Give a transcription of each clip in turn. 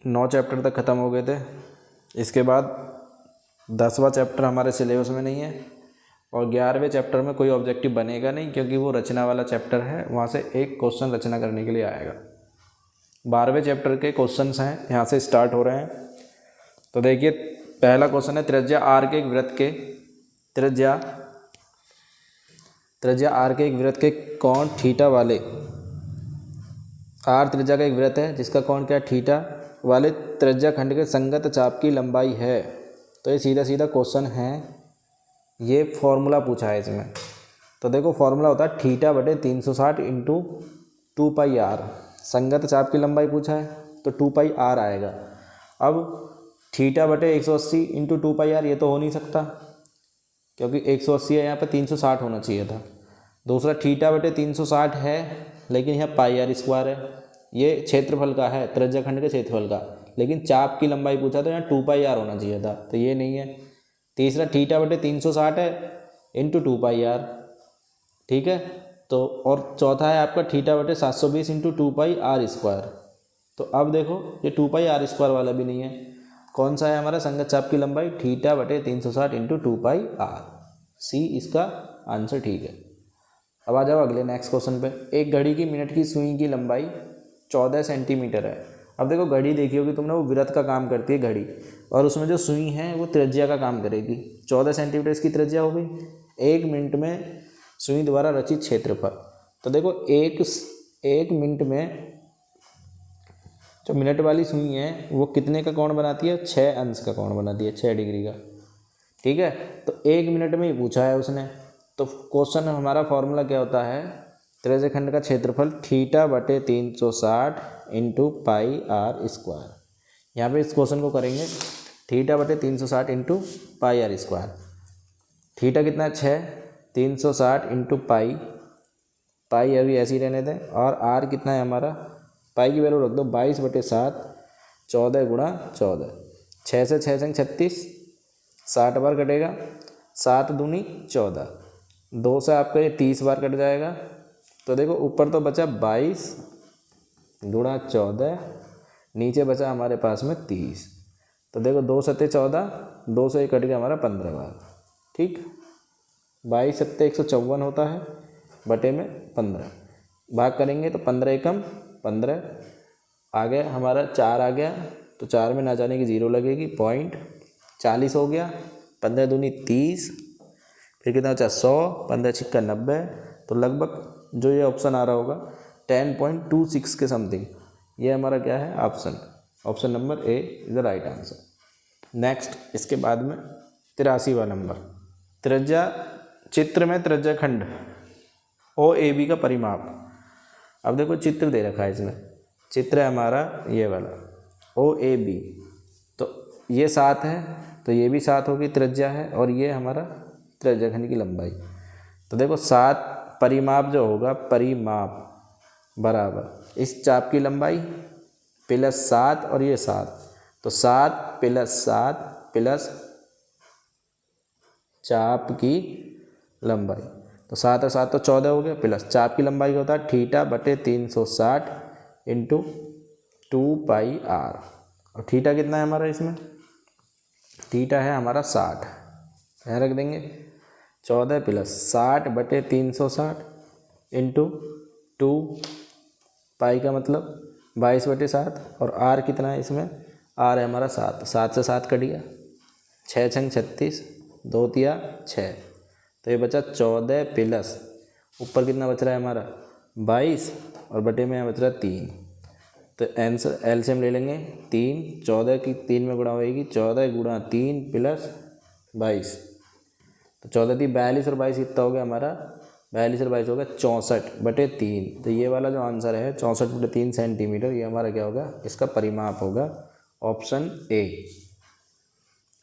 9 chapter तक ख़त्म हो गए थे। इसके बाद 10वां चैप्टर हमारे सिलेबस में नहीं है और 11वें चैप्टर में कोई ऑब्जेक्टिव बनेगा नहीं, क्योंकि वो रचना वाला चैप्टर है, वहाँ से एक क्वेश्चन रचना करने के लिए आएगा। 12वें चैप्टर के क्वेश्चंस हैं, यहाँ से स्टार्ट हो रहे हैं। तो देखिए, पहला क्वेश्चन है त्रिज्या आर के एक वृत्त के त्रिज्या आर के एक वृत्त के कोण थीटा वाले, आर त्रिज्या का एक वृत्त है जिसका कोण क्या है, थीटा वाले त्रिज्या खंड के संगत चाप की लंबाई है। तो ये सीधा सीधा क्वेश्चन है, ये फॉर्मूला पूछा है इसमें। तो देखो फॉर्मूला होता है थीटा बटे 360 इंटू 2πr। संगत चाप की लंबाई पूछा है तो 2πr आएगा। अब थीटा बटे 180 इंटू 2πr ये तो हो नहीं सकता, क्योंकि 180 है, यहाँ पे 360 होना चाहिए था। दूसरा थीटा बटे 360 है, लेकिन यहाँ πr² है, ये क्षेत्रफल का है, त्रिज्या खंड के क्षेत्रफल का, लेकिन चाप की लंबाई पूछा तो यहाँ 2πr होना चाहिए था, तो ये नहीं है। तीसरा थीटा बटे 360 है इंटू 2πr, ठीक है। तो और चौथा है आपका थीटा बटे 720 इंटू 2πr²। तो अब देखो ये 2πr² वाला भी नहीं है। कौन सा है हमारा संगत चाप की लंबाई, थीटा बटे 360 इंटू 2πr। सी इसका आंसर ठीक है। अब आ जाओ अगले नेक्स्ट क्वेश्चन पे। एक घड़ी की मिनट की सुई की लंबाई 14 सेंटीमीटर है। अब देखो घड़ी देखी होगी तुमने, वो वृत्त का काम करती है घड़ी, और उसमें जो सुई है वो त्रिज्या का काम करेगी। 14 सेंटीमीटर इसकी त्रिज्या हो गई। 1 मिनट में सुई द्वारा रचित क्षेत्रफल। तो देखो एक मिनट में जो मिनट वाली सुई है वो कितने का कोण बनाती है, 6 अंश का कोण बनाती है, 6 डिग्री का, ठीक है। तो 1 मिनट में ही पूछा है उसने। तो क्वेश्चन हमारा फॉर्मूला क्या होता है, त्रिज्या खंड का क्षेत्रफल थीटा बटे 360 इंटू πr²। यहाँ पे इस क्वेश्चन को करेंगे थीटा बटे 360 इंटू πr²। थीटा कितना है 6, 360 इंटू पाई अभी ऐसे ही रहने दें, और आर कितना है हमारा, पाई की वैल्यू रख दो 22/7, 14 गुणा 14, 6 से 6 संग 36, 60 बार कटेगा, 7 दूनी 14, 2 से आपका ये 30 बार कट जाएगा। तो देखो ऊपर तो बचा 22 गुणा 14, नीचे बचा हमारे पास में 30। तो देखो 2 सत्ते 14, 2 से कट गया हमारा 15 बार, ठीक। 22 सत्ते 154 होता है, बटे में 15 भाग करेंगे तो 15 एकम 15 आ गया हमारा, 4 आ गया, तो 4 में ना जाने की 0 लगेगी, पॉइंट 40 हो गया, 15 दूनी 30, फिर कितना बचा 100, 15 छिक्का 90। तो लगभग जो ये ऑप्शन आ रहा होगा 10.26 के समथिंग, ये हमारा क्या है option number A is the right answer. Next इसके बाद में 83वां नंबर, चित्र में त्रिज्या खंड OAB का परिमाप। अब देखो चित्र दे रखा है इसमें, चित्र है हमारा ये वाला OAB, तो ये 7 है, तो ये भी 7 होगी, त्रिज्या है, और ये हमारा त्रिज्या खंड की लंबाई। तो देखो 7 परिमाप जो होगा, परिमाप बराबर इस चाप की लंबाई प्लस 7 और ये 7, तो 7 प्लस 7 प्लस चाप की लंबाई, तो 7 और 7 तो 14 हो गया, प्लस चाप की लंबाई होता है थीटा बटे 360 इंटू 2πr। और थीटा कितना है हमारा इसमें, थीटा है हमारा 60, यहाँ रख देंगे 14 प्लस 60 बटे 360 इंटू 2 पाई का मतलब 22/7, और आर कितना है इसमें, आर है हमारा 7, 7 से 7 कट गया, 6 छंग 36, 2 तिया 6, तो ये बचा 14 प्लस ऊपर कितना बच रहा है हमारा 22, और बटे में बच रहा है 3। तो आंसर एलसीएम ले लेंगे 3, 14 की 3 में गुणा होएगी, 14 गुणा 3 प्लस 22, तो 14 थी 42 और 22 कितना हो गया हमारा, 42 और 22 हो गया 64/3। तो ये वाला जो आंसर है 64/3 सेंटीमीटर, ये हमारा क्या होगा, इसका परिमाप होगा, ऑप्शन ए,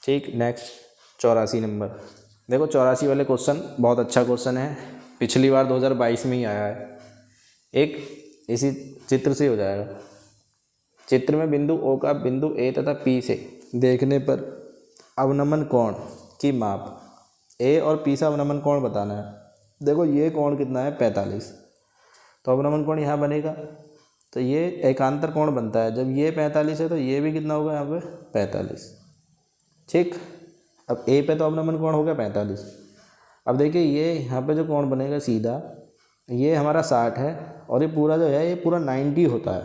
ठीक। नेक्स्ट 84 नंबर, देखो 84 वाले क्वेश्चन बहुत अच्छा क्वेश्चन है, पिछली बार 2022 में ही आया है। एक इसी चित्र से हो जाएगा। चित्र में बिंदु O का बिंदु A तथा P से देखने पर अवनमन कोण की माप, A और P से अवनमन कोण बताना है। देखो ये कोण कितना है 45, तो अवनमन कोण यहाँ बनेगा, तो ये एकांतर कोण बनता है। जब ये 45 है तो ये भी कितना होगा यहाँ पे 45। ठीक, अब ए पे तो अवनमन कोण हो गया 45। अब देखिए ये यहाँ पे जो कोण बनेगा सीधा, ये हमारा 60 है और ये पूरा जो है ये पूरा 90 होता है।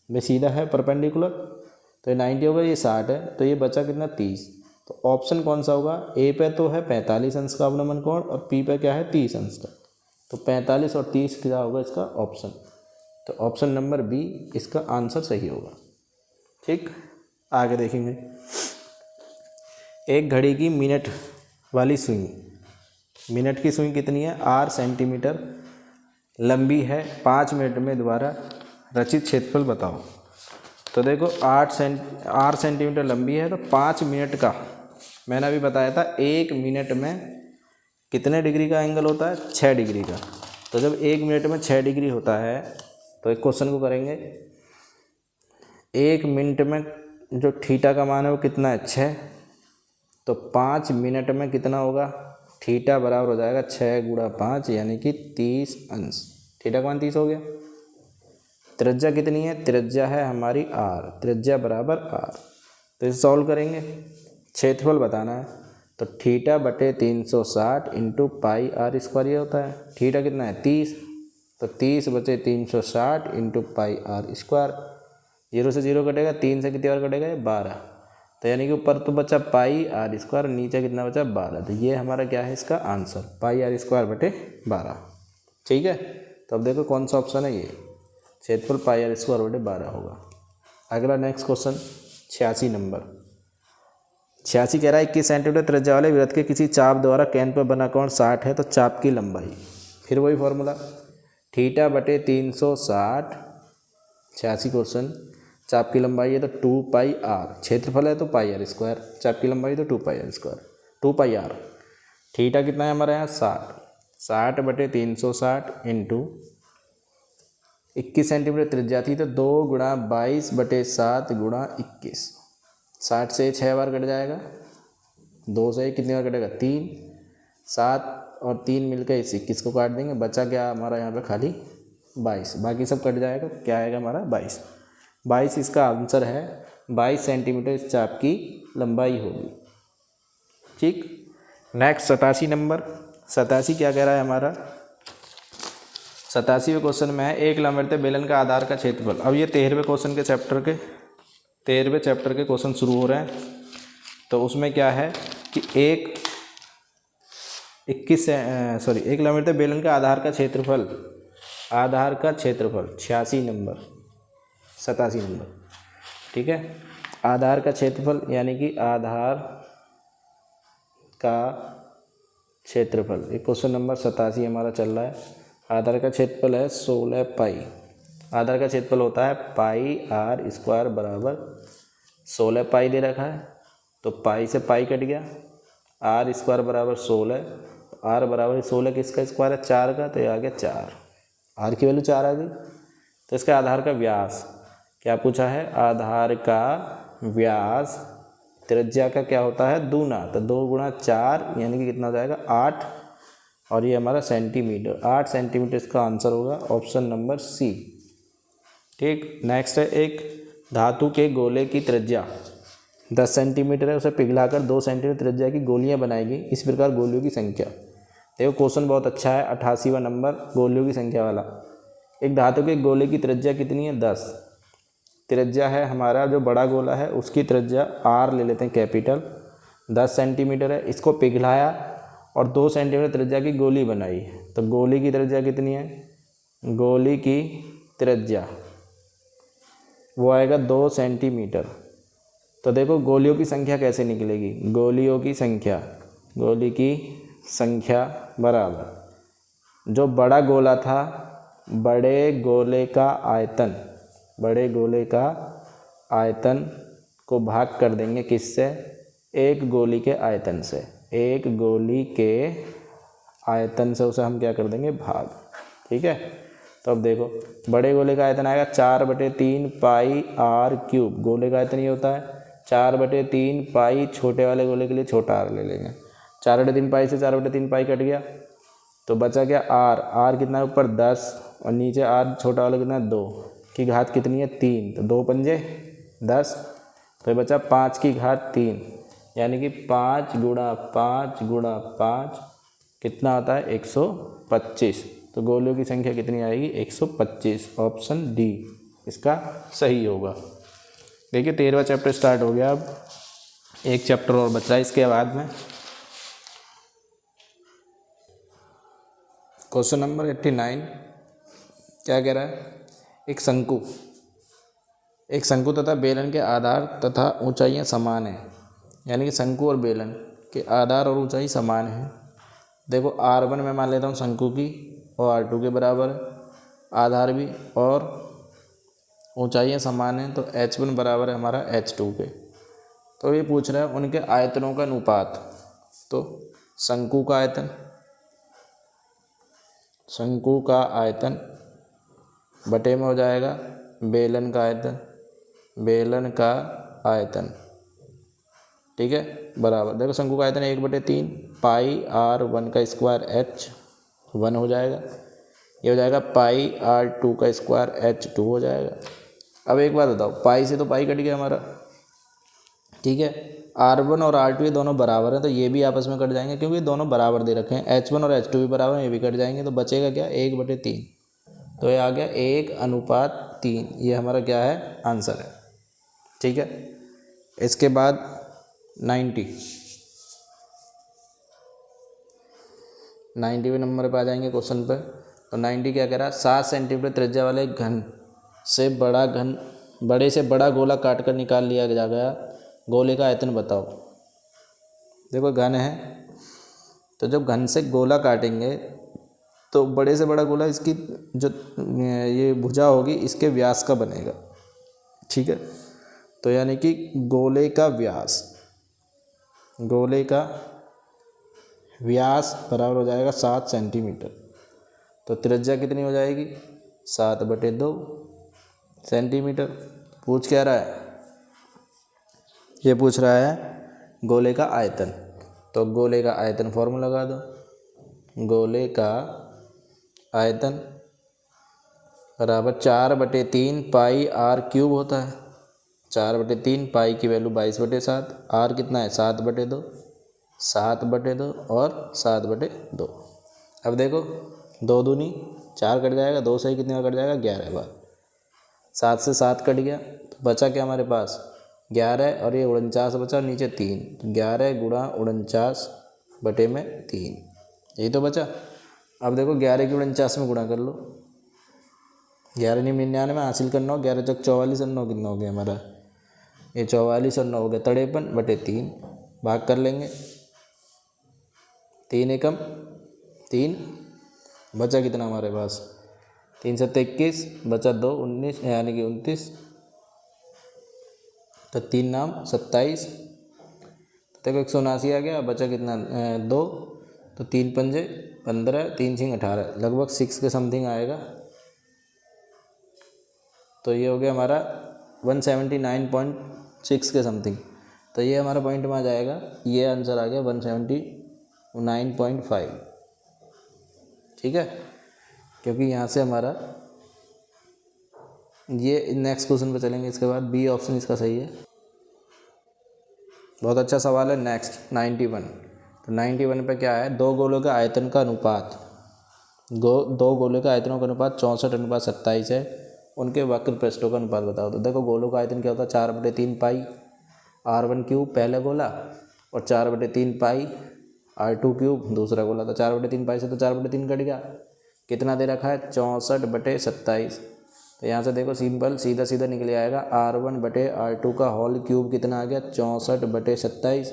ये सीधा है परपेंडिकुलर, तो ये 90 होगा, ये 60 है, तो ये बचा कितना 30। तो ऑप्शन कौन सा होगा? ए पे तो है 45 अंश का अवनमन कोण और पी पे क्या है 30 अंश का। तो 45 और 30 क्या होगा इसका ऑप्शन। तो ऑप्शन नंबर बी इसका आंसर सही होगा। ठीक, आगे देखेंगे। एक घड़ी की मिनट वाली सुई, मिनट की सुई कितनी है? 8 सेंटीमीटर लंबी है, 5 मिनट में द्वारा रचित क्षेत्रफल बताओ। तो देखो 8 सेंटीमीटर लंबी है, तो 5 मिनट का, मैंने अभी बताया था 1 मिनट में कितने डिग्री का एंगल होता है? 6 डिग्री का। तो जब 1 मिनट में 6 डिग्री होता है तो एक क्वेश्चन को करेंगे, 1 मिनट में जो थीटा का मान है वो कितना है? 6। तो 5 मिनट में कितना होगा? थीटा बराबर हो जाएगा 6 गुणा 5 यानी कि 30 अंश। थीटा का मान 30 हो गया। त्रिज्या कितनी है? त्रिज्या है हमारी r, त्रिज्या बराबर r। तो इसे सॉल्व करेंगे, क्षेत्रफल बताना है। तो थीटा बटे 360 इंटू पाई आर स्क्वायर ये होता है। थीटा कितना है? 30। तो 30 बचे 360 इंटू पाई आर स्क्वायर। 0 से 0 कटेगा, 3 से कितनी बार कटेगा? ये 12। तो यानी कि ऊपर तो बचा पाई आर स्क्वायर, नीचे कितना बचा? 12। तो ये हमारा क्या है इसका आंसर? पाई आर स्क्वायर बटे 12। ठीक है, तो अब देखो कौन सा ऑप्शन है ये, क्षेत्रफल पाई आर स्क्वायर बटे 12 होगा। अगला नेक्स्ट क्वेश्चन 86 नंबर। 86 कह रहा है 21 सेंटीमीटर त्रिज्या वाले वृत्त के किसी चाप द्वारा केंद्र पर बना कोण 60 है, तो चाप की लंबाई, फिर वही फॉर्मूला, थीटा बटे 360। 86 क्वेश्चन, चाप की लंबाई है तो 2 पाई आर, क्षेत्रफल है तो पाई आर स्क्वायर, चाप की लंबाई तो 2 pi R square, 2 pi R. Theta कितना है हमारे यहाँ? 60 बटे 360 इंटू 21 सेंटीमीटर त्रिज्या थी तो 2 गुणा 22 बटे 7 गुणा 21। 60 से 6 बार कट जाएगा, 2 से कितनी बार कटेगा? 3। 7 और 3 मिलकर इस 21 को काट देंगे, बचा क्या हमारा यहाँ पे? खाली 22। बाकी सब कट जाएगा, क्या आएगा हमारा? 22 इसका आंसर है। 22 सेंटीमीटर इस चाप की लंबाई होगी। ठीक, नेक्स्ट 87 नंबर। 87 क्या कह रहा है हमारा? 87वें क्वेश्चन में है, एक लंबवृत्तीय बेलन का आधार का क्षेत्रफल। अब ये 13वें क्वेश्चन के चैप्टर के क्वेश्चन शुरू हो रहे हैं। तो उसमें क्या है कि एक लंबवृत्तीय बेलन का आधार का क्षेत्रफल 86 नंबर 87 नंबर। ठीक है, आधार का क्षेत्रफल यानी कि आधार का क्षेत्रफल, ये क्वेश्चन नंबर 87 हमारा चल रहा है। आधार का क्षेत्रफल है 16 पाई। आधार का क्षेत्रफल होता है पाई आर स्क्वायर बराबर 16 पाई दे रखा है, तो पाई से पाई कट गया, आर स्क्वायर बराबर 16, आर बराबर 16 किसका स्क्वायर है? 4 का, तो ये आ गया 4। आर की वैल्यू 4 आ गई। तो इसका आधार का व्यास क्या पूछा है? आधार का व्यास त्रिज्या का क्या होता है? दूना, तो 2 गुणा 4 यानी कि कितना हो जाएगा? 8। और ये हमारा सेंटीमीटर, 8 सेंटीमीटर इसका आंसर होगा, ऑप्शन नंबर सी। ठीक, नेक्स्ट है, एक धातु के गोले की त्रिज्या 10 सेंटीमीटर है, उसे पिघलाकर 2 सेंटीमीटर त्रिज्या की गोलियां बनाएगी, इस प्रकार गोलियों की संख्या। देखो क्वेश्चन बहुत अच्छा है, 88वां नंबर गोलियों की संख्या वाला। एक धातु के गोले की त्रिज्या कितनी है? 10। त्रिज्या है हमारा जो बड़ा गोला है उसकी त्रिज्या आर ले लेते हैं कैपिटल, 10 सेंटीमीटर है। इसको पिघलाया और 2 सेंटीमीटर त्रिज्या की गोली बनाई, तो गोली की त्रिज्या कितनी है? गोली की त्रिज्या वो आएगा 2 सेंटीमीटर। तो देखो गोलियों की संख्या कैसे निकलेगी? गोली की संख्या बराबर जो बड़ा गोला था, बड़े गोले का आयतन को भाग कर देंगे किससे? एक गोली के आयतन से। एक गोली के आयतन से उसे हम क्या कर देंगे? भाग। ठीक है, तो अब देखो बड़े गोले का आयतन आएगा 4/3 पाई आर क्यूब। गोले का आयतन ये होता है 4/3 पाई, छोटे वाले गोले के लिए छोटा आर ले लेंगे। 4/3 पाई से 4/3 पाई कट गया, तो बचा क्या? आर कितना है ऊपर? 10 और नीचे आर छोटा वाला कितना है? 2। की घात कितनी है 3, तो 2 पंजे 10, तो ये बचा 5 की घात 3, यानी कि 5 गुणा 5 गुणा 5 कितना आता है 125। तो गोलों की संख्या कितनी आएगी 125। ऑप्शन डी इसका सही होगा। देखिए 13वां चैप्टर स्टार्ट हो गया। अब एक चैप्टर और बच रहा है इसके बाद में। क्वेश्चन नंबर 89 क्या कह रहा है, एक शंकु तथा बेलन के आधार तथा ऊंचाइयां समान हैं, यानी कि शंकु और बेलन के आधार और ऊंचाई समान है। देखो R1 मैं मान लेता हूँ शंकु की और R2 के बराबर है, आधार भी और ऊंचाइयां समान हैं, तो H1 बराबर है हमारा H2 के। तो ये पूछ रहा है उनके आयतनों का अनुपात। तो शंकु का आयतन बटे में हो जाएगा बेलन का आयतन, ठीक है, बराबर। देखो शंकु का आयतन 1/3 पाई R1 का स्क्वायर H1 हो जाएगा, ये हो जाएगा पाई R2 का स्क्वायर H2 हो जाएगा। अब एक बात बताओ, पाई से तो पाई कट गया हमारा, ठीक है। R1 और R2 ये दोनों बराबर हैं, तो ये भी आपस में कट जाएंगे क्योंकि दोनों बराबर दे रखे हैं। H1 और H2 भी बराबर हैं, ये भी कट जाएंगे, तो बचेगा क्या 1/3। तो ये आ गया 1:3, ये हमारा क्या है आंसर है, ठीक है। इसके बाद 90वें नंबर पर आ जाएंगे क्वेश्चन पर। तो 90 क्या कह रहा है, 7 सेंटीमीटर त्रिज्या वाले बड़े से बड़ा गोला काट कर निकाल लिया गया, गोले का आयतन बताओ। देखो घन है, तो जब घन से गोला काटेंगे तो बड़े से बड़ा गोला इसकी जो ये भुजा होगी इसके व्यास का बनेगा, ठीक है। तो यानी कि गोले का व्यास बराबर हो जाएगा 7 सेंटीमीटर। तो त्रिज्या कितनी हो जाएगी 7/2 सेंटीमीटर। पूछ क्या रहा है, ये पूछ रहा है गोले का आयतन। तो गोले का आयतन फॉर्मूला लगा दो, गोले का आयतन बराबर 4/3 पाई R³ होता है। 4/3 पाई की वैल्यू 22/7, R कितना है 7/2 और 7/2। अब देखो 2 दूनी 4 कट जाएगा, 2 से कितने बार कट जाएगा 11 बार, 7 से 7 कट गया, तो बचा क्या हमारे पास 11 और ये 49 बचा, नीचे 3, तो 11 गुणा 49/3, यही तो बचा। अब देखो 11 की 49 में गुणा कर लो, 11 नहीं 99 हासिल करना हो, 11 चौक 44 और 9 कितना हो गया हमारा, ये 44 और 9 हो गया 53/3, भाग कर लेंगे, 3 एकम 3, बचा कितना हमारे पास 3 7 21, बचा 2 19, यानी कि 29, तो 3 नाम 27, देखो 179 आ गया, बचा कितना 2, तो 3 पंजे 15, 3 6 18, लगभग 6 के समथिंग आएगा। तो ये हो गया हमारा 179.6 के समथिंग, तो ये हमारा पॉइंट में आ जाएगा, ये आंसर आ गया 179.5, ठीक है। क्योंकि यहाँ से हमारा ये नेक्स्ट क्वेश्चन पे चलेंगे, इसके बाद बी ऑप्शन इसका सही है। बहुत अच्छा सवाल है। नेक्स्ट 91। तो 91 पे क्या है, दो गोलों के आयतन का अनुपात, दो गोलों के आयतनों का अनुपात 64:27 है, उनके वक्र पृष्ठों का अनुपात बताओ। तो देखो गोलों का आयतन क्या होता है 4/3 पाई R1³ पहला गोला और 4/3 पाई R2³ दूसरा गोला। तो 4/3 पाई से तो 4/3 कट गया, कितना दे रखा है 64/27। तो यहाँ से देखो सिंपल सीधा सीधा निकल आएगा, R1/R2 का होल क्यूब कितना आ गया 64/27।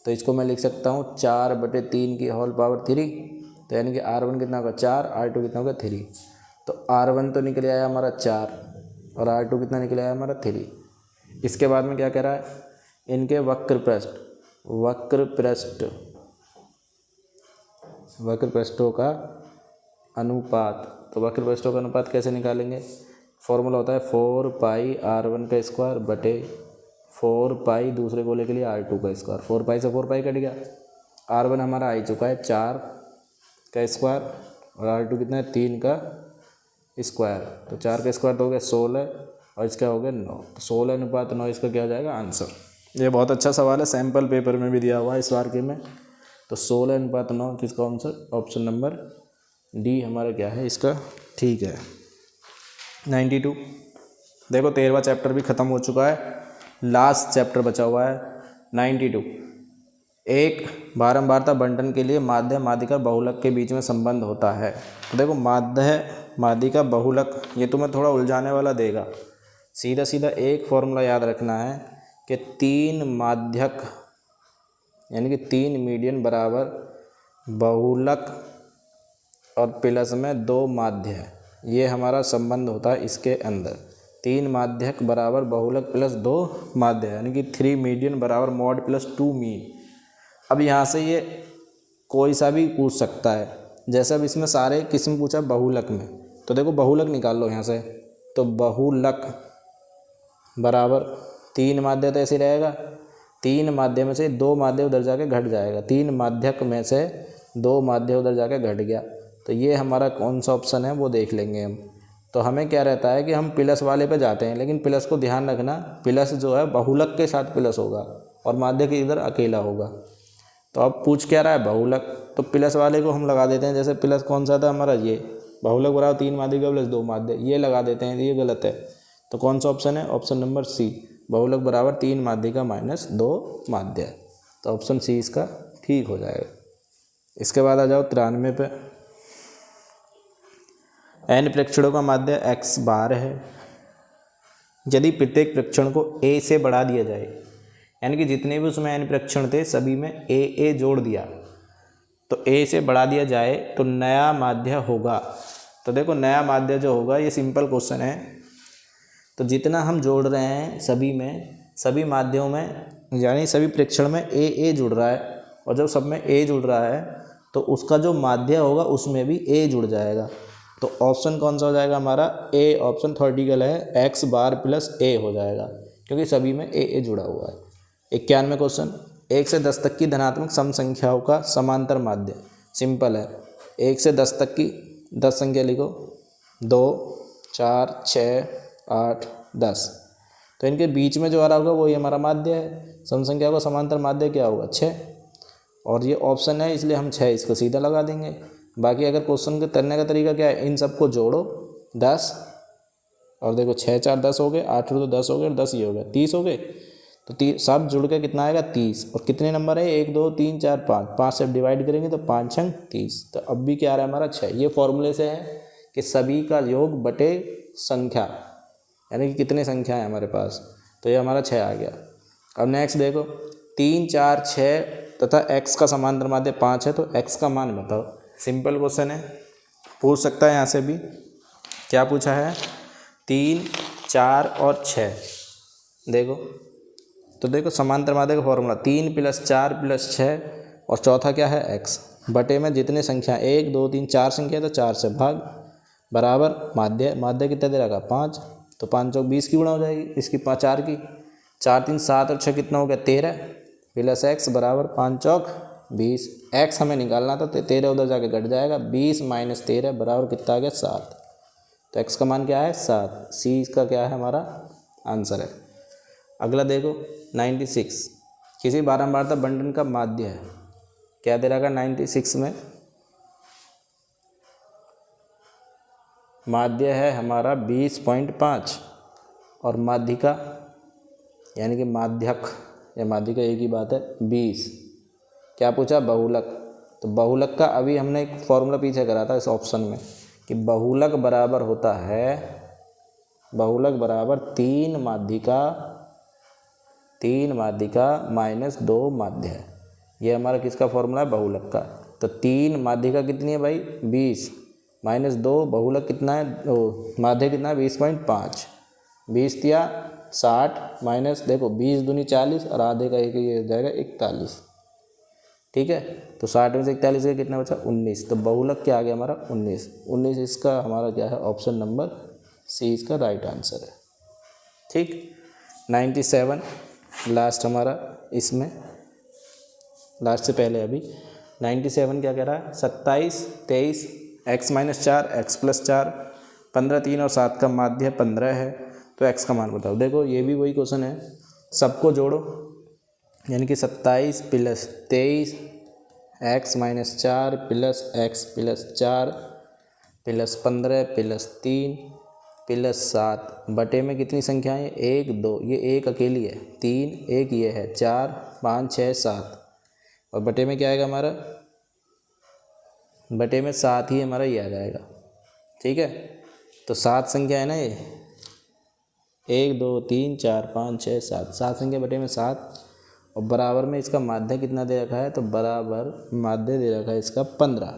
तो इसको मैं लिख सकता हूँ 4/3 की होल पावर 3, तो यानी कि R1 कितना होगा 4, R2 कितना होगा 3। तो R1 तो निकल आया हमारा 4 और R2 कितना निकल आया हमारा 3। इसके बाद में क्या कह रहा है, इनके वक्र पृष्ठों का अनुपात। तो वक्र पृष्ठों का अनुपात कैसे निकालेंगे, फॉर्मूला होता है 4 पाई R1 का स्क्वायर बटे 4 पाई दूसरे गोले के लिए R2 का स्क्वायर। 4 पाई से 4 पाई कट गया, R1 हमारा आ चुका है 4 का स्क्वायर और R2 कितना है 3 का स्क्वायर, तो 4 का स्क्वायर तो हो गया 16 और इसका हो गया 9, तो 16:9 इसका क्या हो जाएगा आंसर। ये बहुत अच्छा सवाल है, सैम्पल पेपर में भी दिया हुआ है इस बार के में। तो 16:9 किसका आंसर, ऑप्शन नंबर डी हमारा क्या है इसका ठीक है। 92 देखो 13वां चैप्टर भी ख़त्म हो चुका है, लास्ट चैप्टर बचा हुआ है। 92 एक बारंबारता बंटन के लिए माध्य माध्यिका बहुलक के बीच में संबंध होता है। तो देखो माध्य माध्यिका बहुलक ये तुम्हें थोड़ा उलझाने वाला देगा। सीधा सीधा एक फॉर्मूला याद रखना है कि 3 माध्यक यानी कि 3 मीडियन बराबर बहुलक और प्लस में 2 माध्य, ये हमारा संबंध होता है इसके अंदर। 3 माध्यक बराबर बहुलक प्लस 2 माध्य यानी कि 3 मीडियन बराबर मॉड प्लस 2 मीन। अब यहाँ से ये कोई सा भी पूछ सकता है, जैसे अब इसमें सारे किस्म पूछा बहुलक में, तो देखो बहुलक निकाल लो यहाँ से। तो बहुलक बराबर 3 माध्य तो ऐसे रहेगा, 3 माध्य में से 2 माध्य उधर जाके घट जाएगा, 3 माध्यक में से 2 माध्य उधर जाके घट गया। तो ये हमारा कौन सा ऑप्शन है वो देख लेंगे हम। तो हमें क्या रहता है कि हम प्लस वाले पे जाते हैं, लेकिन प्लस को ध्यान रखना, प्लस जो है बहुलक के साथ प्लस होगा और माध्य के इधर अकेला होगा। तो अब पूछ क्या रहा है बहुलक, तो प्लस वाले को हम लगा देते हैं। जैसे प्लस कौन सा था हमारा, ये बहुलक बराबर 3 माध्यिका प्लस 2 माध्य, ये लगा देते हैं, ये गलत है। तो कौन सा ऑप्शन है, ऑप्शन नंबर सी, बहुलक बराबर 3 माध्यिका माइनस 2 माध्य। तो ऑप्शन सी इसका ठीक हो जाएगा। इसके बाद आ जाओ 93 पे। n प्रेक्षणों का माध्य x बार है, यदि प्रत्येक प्रेक्षण को a से बढ़ा दिया जाए, यानी कि जितने भी उसमें n प्रेक्षण थे सभी में a जोड़ दिया, तो a से बढ़ा दिया जाए तो नया माध्य होगा। तो देखो नया माध्य जो होगा, ये सिंपल क्वेश्चन है। तो जितना हम जोड़ रहे हैं सभी में, सभी माध्यों में, यानी सभी प्रेक्षण में a जुड़ रहा है, और जब सब में a जुड़ रहा है तो उसका जो माध्य होगा उसमें भी a जुड़ जाएगा। तो ऑप्शन कौन सा हो जाएगा हमारा, ए ऑप्शन थर्टिकल है, x बार प्लस a हो जाएगा, क्योंकि सभी में a जुड़ा हुआ है। 91 क्वेश्चन, 1 से 10 तक की धनात्मक सम संख्याओं का समांतर माध्य। सिंपल है, 1 से 10 तक की 10 संख्या लिखो, 2 4 6 8 10, तो इनके बीच में जो आ रहा होगा वही हमारा माध्य है। सम संख्या का समांतर माध्य क्या होगा, 6, और ये ऑप्शन है इसलिए हम 6 इसको सीधा लगा देंगे। बाकी अगर क्वेश्चन के करने का तरीका क्या है, इन सबको जोड़ो 10, और देखो 6 4 10 हो गए, 8 तो 10 हो गए, और 10 ये हो गया 30 हो गए। तो 30 सब जुड़ के कितना आएगा 30, और कितने नंबर है 1 2 3 4 5, 5 से डिवाइड करेंगे तो 5 6 30। तो अब भी क्या आ रहा है हमारा 6। ये फॉर्मूले से है कि सभी का योग बटे संख्या, यानी कि कितने संख्या है हमारे पास, तो ये हमारा 6 आ गया। अब नेक्स्ट देखो 3 4 6 तथा x का समांतर माध्य 5 है, तो x का मान बताओ। सिंपल क्वेश्चन है, पूछ सकता है यहाँ से भी। क्या पूछा है, 3 4 और 6 देखो, तो देखो समांतर माध्य का फॉर्मूला 3 + 4 + 6, और चौथा क्या है x, बटे में जितने संख्या 1 2 3 4 संख्या तो 4 से भाग, बराबर माध्य, माध्य कितना दे रखा 5, तो 5 चौक 20 की गुणा हो जाएगी इसकी 4 की, 4 3 7 और 6 कितना हो गया 13, प्लस x बराबर 5 चौक 20। x हमें निकालना था, तो 13 उधर जाके घट जाएगा, 20 - 13 बराबर कितना आ गया 7। तो x का मान क्या है 7, सी इसका क्या है हमारा आंसर है। अगला देखो 96, किसी बारंबारता बंटन का माध्य है, क्या दे रखा 96 में, माध्य है हमारा 20.5, और माध्यिका यानी कि माध्यक या माध्यिका एक ही बात है 20। क्या पूछा बहुलक, तो बहुलक का अभी हमने एक फॉर्मूला पीछे करा था इस ऑप्शन में कि बहुलक बराबर होता है, बहुलक बराबर 3 माध्यिका माइनस 2 माध्य है। ये हमारा किसका फॉर्मूला है, बहुलक का। तो 3 माध्यिका कितनी है भाई 20 माइनस 2, बहुलक कितना है, माध्य कितना है 20.5, 20 या 60 माइनस देखो 20 दूनी 40, और आधे का एक ये हो जाएगा 41, ठीक है। तो 60 में से 41 का कितना बचा 19, तो बहुलक क्या आ गया हमारा 19 इसका हमारा क्या है ऑप्शन नंबर सी इसका राइट आंसर है, ठीक। 97 लास्ट हमारा, इसमें लास्ट से पहले अभी 97 क्या कह रहा है, 27 23 x - 4 x + 4 15 3 और 7 का माध्य 15 है, तो x का मान बताओ। देखो ये भी वही क्वेश्चन है, सबको जोड़ो, यानी कि 27 plus 23 x minus 4 plus x plus 4 plus 15 plus 3 plus 7 बटे में कितनी संख्याएं, 1 2, ये एक अकेली है, 3 1 ये है, 4 5 6 7 और बटे में क्या आएगा हमारा, बटे में 7 ही हमारा ये आ जाएगा। ठीक है, तो 7 संख्या है ना ये, 1 2 3 4 5 6 7, 7 संख्या बटे में 7 और बराबर में इसका माध्य कितना दे रखा है, तो बराबर माध्य दे रखा है इसका 15,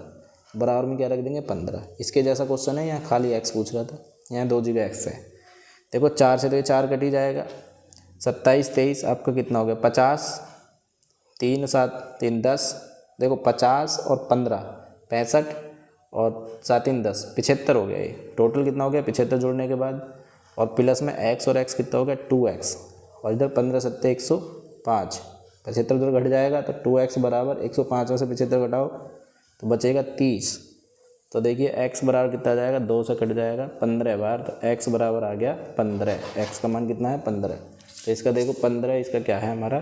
बराबर में क्या रख देंगे 15। इसके जैसा क्वेश्चन है, यहाँ खाली x पूछ रहा था, यहाँ 2 जगह x है। देखो 4 से तो ये 4 कट ही जाएगा, 27 23 आपका कितना हो गया 50, 3 7 3 10, देखो 50 और 15 65 और 7 3 10 75 हो गया, ये टोटल कितना हो गया 75 जोड़ने के बाद, और प्लस में x और x कितना हो गया 2x, और इधर 15 7 105, 75 उधर घट जाएगा, तो 2x बराबर 105 में से 75 घटाओ तो बचेगा 30। तो देखिए x बराबर कितना आ जाएगा, 2 से कट जाएगा 15 बार, तो x बराबर आ गया 15, x का मान कितना है 15। तो इसका देखो 15, इसका क्या है हमारा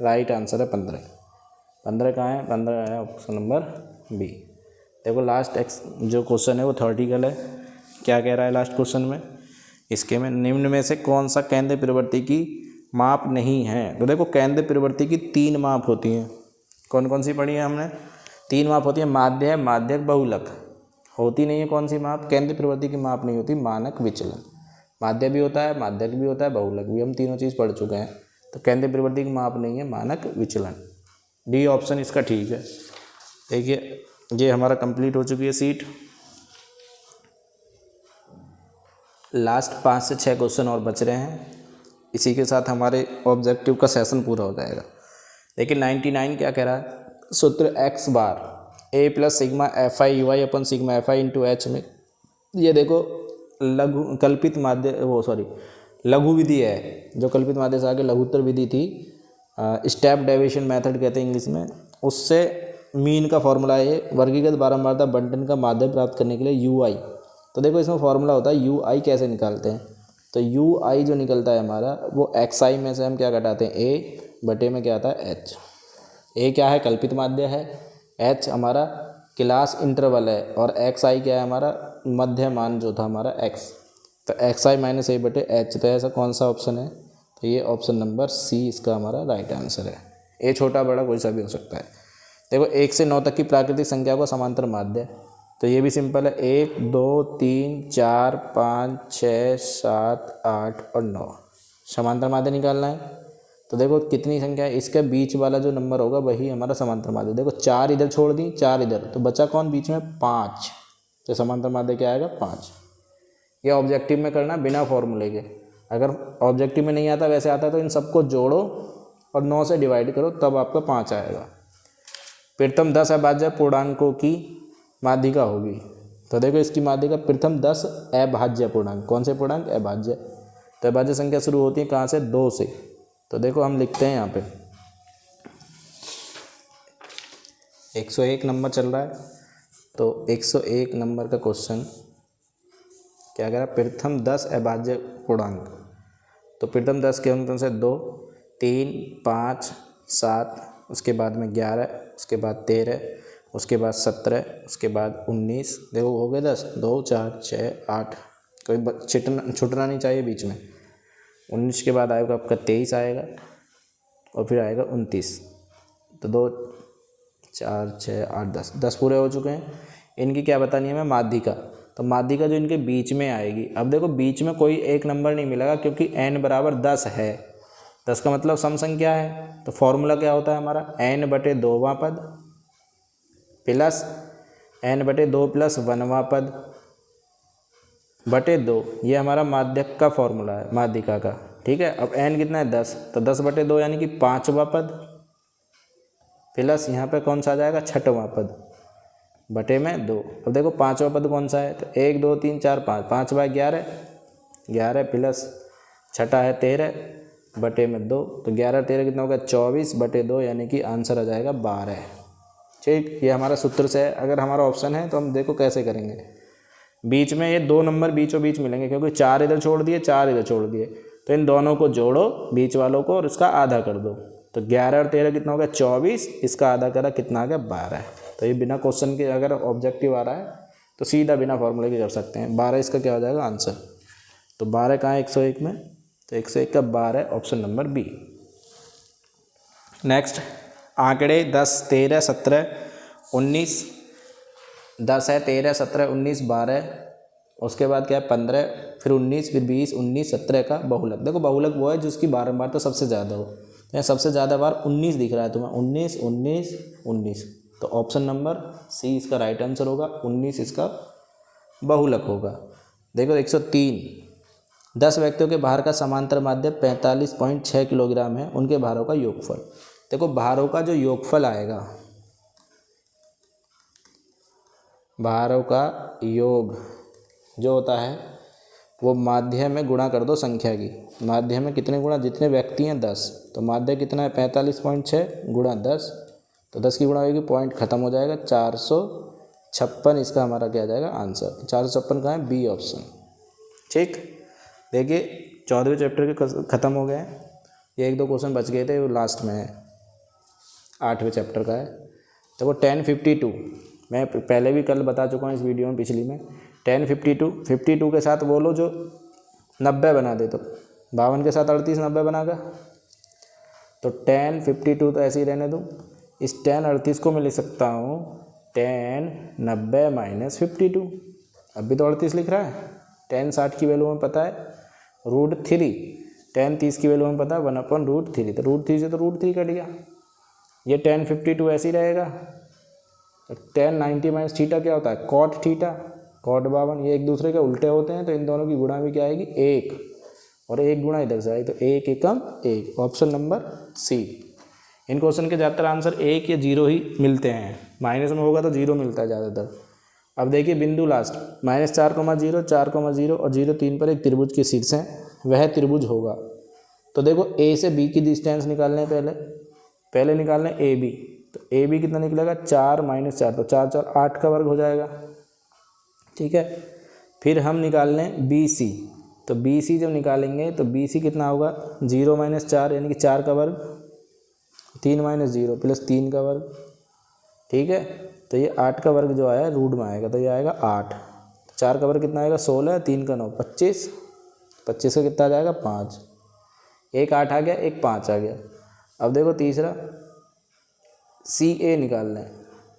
राइट आंसर है 15। 15 कहाँ है, 15 है ऑप्शन नंबर बी। देखो लास्ट एक्स जो क्वेश्चन है वो थ्योरेटिकल है, क्या कह रहा है लास्ट क्वेश्चन में, इसके में निम्न में से कौन सा केंद्र प्रवृत्ति की माप नहीं है। तो देखो केंद्र प्रवृत्ति की 3 माप होती हैं, कौन कौन सी पढ़ी है हमने, 3 माप होती है, माध्य है, माध्यक, बहुलक। होती नहीं है कौन सी माप, केंद्र प्रवृत्ति की माप नहीं होती, मानक विचलन। माध्य भी होता है, माध्यक भी होता है, बहुलक भी, हम तीनों चीज़ पढ़ चुके हैं। तो केंद्र प्रवृत्ति की माप नहीं है, मानक विचलन। डी ऑप्शन इसका ठीक है। देखिए ये हमारा कंप्लीट हो चुकी है सीट। लास्ट 5 से 6 क्वेश्चन और बच रहे हैं, इसी के साथ हमारे ऑब्जेक्टिव का सेशन पूरा हो जाएगा। देखिए 99 क्या कह रहा है, सूत्र x bar a plus sigma F I you I upon sigma F I into H में, ये देखो लघु कल्पित माध्य लघु विधि है, जो कल्पित माध्य से आगे लघुत्तर विधि थी, स्टेप डेविएशन मेथड कहते हैं इंग्लिश में, उससे मीन का फॉर्मूला है वर्गीकृत बारंबारता बंटन का माध्य प्राप्त करने के लिए यू आई। तो देखो इसमें फॉर्मूला होता है यू आई, कैसे निकालते हैं, तो यू आई जो निकलता है हमारा वो एक्स आई में से हम क्या घटाते हैं, ए बटे में क्या आता है एच। ए क्या है, कल्पित माध्य है, एच हमारा क्लास इंटरवल है, और एक्स आई क्या है हमारा मध्य मान जो था हमारा एक्स, तो एक्स आई माइनस ए बटे एच। तो ऐसा कौन सा ऑप्शन है, तो ये ऑप्शन नंबर सी इसका हमारा राइट आंसर है। ए छोटा बड़ा कोई सा भी हो सकता है। देखो 1 से 9 तक की प्राकृतिक संख्या को समांतर माध्य, तो ये भी सिंपल है, 1 2 3 4 5 6 7 8 और 9 समांतर माध्य निकालना है। तो देखो कितनी संख्या है, इसके बीच वाला जो नंबर होगा वही हमारा समांतर माध्य। देखो 4 इधर छोड़ दी, 4 इधर, तो बचा कौन बीच में 5, तो समांतर माध्य क्या आएगा 5। ये ऑब्जेक्टिव में करना बिना फॉर्मूले के, अगर ऑब्जेक्टिव में नहीं आता वैसे आता तो इन सबको जोड़ो और 9 से डिवाइड करो तब आपका 5 आएगा। प्रथम 10 अभाज्य पूर्णांकों की माध्यिका होगी, तो देखो इसकी माध्यिका प्रथम 10 अभाज्य पूर्णांक, कौन से पूर्णांक, अभाज्य। तो अभाज्य संख्या शुरू होती है कहाँ से, 2 से। तो देखो हम लिखते हैं यहाँ पे 101 नंबर चल रहा है, तो 101 नंबर का क्वेश्चन क्या कह रहा है, प्रथम 10 अभाज्य पूर्णांक। तो प्रथम 10 के अंक से 2 3 5 7, उसके बाद में 11, उसके बाद 13, उसके बाद 17, उसके बाद 19, देखो हो गए 10, 2 4 6 8, कोई छूटना नहीं चाहिए बीच में। 19 के बाद आएगा आपका 23 आएगा, और फिर आएगा 29, तो 2 4 6 8 10 पूरे हो चुके हैं। इनकी क्या बतानी है हमें, माध्यिका। तो माध्यिका जो इनके बीच में आएगी, अब देखो बीच में कोई एक नंबर नहीं मिलेगा क्योंकि n बराबर 10 है, 10 का मतलब सम संख्या है। तो फॉर्मूला क्या होता है हमारा, n बटे 2वां पद प्लस n बटे 2 प्लस 1वां पद बटे 2, ये हमारा माध्यक का फॉर्मूला है, माध्यिका का। ठीक है, अब n कितना है 10, तो 10 बटे 2 यानी कि 5वां पद प्लस यहाँ पे कौन सा आ जाएगा 6वां पद बटे में 2। अब देखो 5वां पद कौन सा है, तो 1 2 3 4 5, 5 बाय 11, 11 प्लस 6 है 13 बटे में 2, तो 11 13 कितना होगा 24 बटे 2, यानी कि आंसर आ जाएगा 12। ठीक, ये हमारा सूत्र से है। अगर हमारा ऑप्शन है तो हम देखो कैसे करेंगे, बीच में ये 2 नंबर बीचों बीच मिलेंगे, क्योंकि 4 इधर छोड़ दिए, 4 इधर छोड़ दिए, तो इन दोनों को जोड़ो बीच वालों को और इसका आधा कर दो। तो 11 और 13 कितना हो गया 24, इसका आधा करा कितना आ गया 12। तो ये बिना क्वेश्चन के अगर ऑब्जेक्टिव आ रहा है तो सीधा बिना फॉर्मूले के कर सकते हैं। 12 इसका क्या हो जाएगा आंसर। तो 12 कहाँ है 101 में, तो 101 का 12 ऑप्शन नंबर बी। नेक्स्ट आंकड़े 10, 13, 17, 19, 10 है, 13, 17, 19, 12, उसके बाद क्या है 15, फिर 19, फिर 20, 19, 17 का बहुलक। देखो बहुलक वो है जिसकी बारंबारता सबसे ज़्यादा हो। तो यहाँ सबसे ज़्यादा बार 19 दिख रहा है तुम्हें, 19, 19, 19, तो ऑप्शन नंबर सी इसका राइट आंसर होगा। 19 इसका बहुलक होगा। देखो 103, 10 व्यक्तियों के भार का समांतर माध्य 45.6 किलोग्राम है, उनके भारों का योगफल। देखो भारों का जो योगफल आएगा, भारों का योग जो होता है वो माध्य में गुणा कर दो संख्या की। माध्य में कितने गुणा, जितने व्यक्ति हैं 10, तो माध्य कितना है 45.6 गुणा 10, तो 10 की गुणा होगी, पॉइंट खत्म हो जाएगा, 456 इसका हमारा क्या आ जाएगा आंसर। 456 कहाँ है, बी ऑप्शन। ठीक, देखिए 14वें चैप्टर के ख़त्म हो गए हैं। ये 1-2 क्वेश्चन बच गए थे, वो लास्ट में है, 8वें चैप्टर का है। तो वो 1052 मैं पहले भी कल बता चुका हूँ इस वीडियो में, पिछली में। 1052 के साथ बोलो जो 90 बना दे, तो 52 के साथ 38 90 बना गया। तो 1052 तो ऐसे ही रहने दूँ। इस 1038 को मैं लिख सकता हूँ 10 90 माइनस 52। अभी तो 38 लिख रहा है। 10 60 की वैल्यू में पता है √3, 10 30 की वैल्यू में पता है 1/√3, तो √3 से तो √3 कट गया। ये 1052 ऐसे ही रहेगा। तो 10 90 माइनस थीटा क्या होता है कॉट थीटा, कॉट 52, ये एक दूसरे के उल्टे होते हैं, तो इन दोनों की गुणा भी क्या आएगी 1, और 1 गुणा इधर से आएगी, तो 1 एकम 1, ऑप्शन नंबर सी। इन क्वेश्चन के ज़्यादातर आंसर 1 या 0 ही मिलते हैं, माइनस में होगा तो 0 मिलता है ज़्यादातर। अब देखिए बिंदु लास्ट -4, 0, 4, 0 और 0, 3 पर एक त्रिभुज के शीर्ष है, वह त्रिभुज होगा। तो देखो ए से बी की डिस्टेंस निकालने पहले निकालने ए बी, तो ए बी कितना निकलेगा 4 - 4, तो 4 4 8 का वर्ग हो जाएगा। ठीक है, फिर हम निकाल लें बी सी, तो बी सी जब निकालेंगे तो बी सी कितना होगा 0 - 4 यानी कि 4 का वर्ग, 3 - 0 प्लस 3 का वर्ग। ठीक है, तो ये 8 का वर्ग जो आया रूट में आएगा, तो ये आएगा 8। 4 का वर्ग कितना आएगा 16, 3 का 9 25, 25 का कितना आ जाएगा 5, एक 8 आ गया, एक 5 आ गया। अब देखो तीसरा सी ए निकाल लें,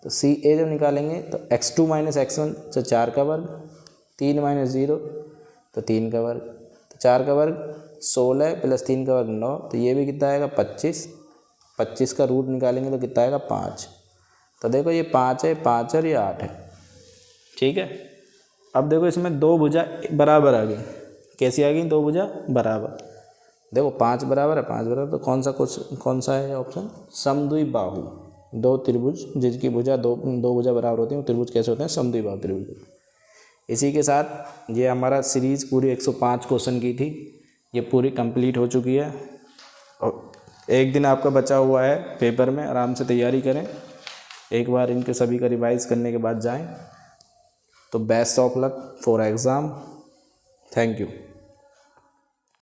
तो सी ए जब निकालेंगे तो x2 - x1 तो 4 का वर्ग, 3 - 0 तो 3 का वर्ग, तो 4 का वर्ग 16 प्लस 3 का वर्ग 9, तो ये भी कितना आएगा 25, 25 का रूट निकालेंगे तो कितना आएगा 5। तो देखो ये 5 है, 5 और ये 8 है। ठीक है, अब देखो इसमें 2 भुजा बराबर आ गई। कैसी आ गई 2 भुजा बराबर। देखो 5 बराबर है, 5 बराबर, तो कौन सा है ऑप्शन, समद्विबाहु। 2 त्रिभुज जिसकी भुजा दो भुजा बराबर होती हैं, वो त्रिभुज कैसे होते हैं, समद्विबाहु त्रिभुज। इसी के साथ ये हमारा सीरीज़ पूरी 105 क्वेश्चन की थी, ये पूरी कंप्लीट हो चुकी है। और एक दिन आपका बचा हुआ है पेपर में, आराम से तैयारी करें। एक बार इनके सभी का रिवाइज करने के बाद जाएं। तो best of luck for exam. Thank you.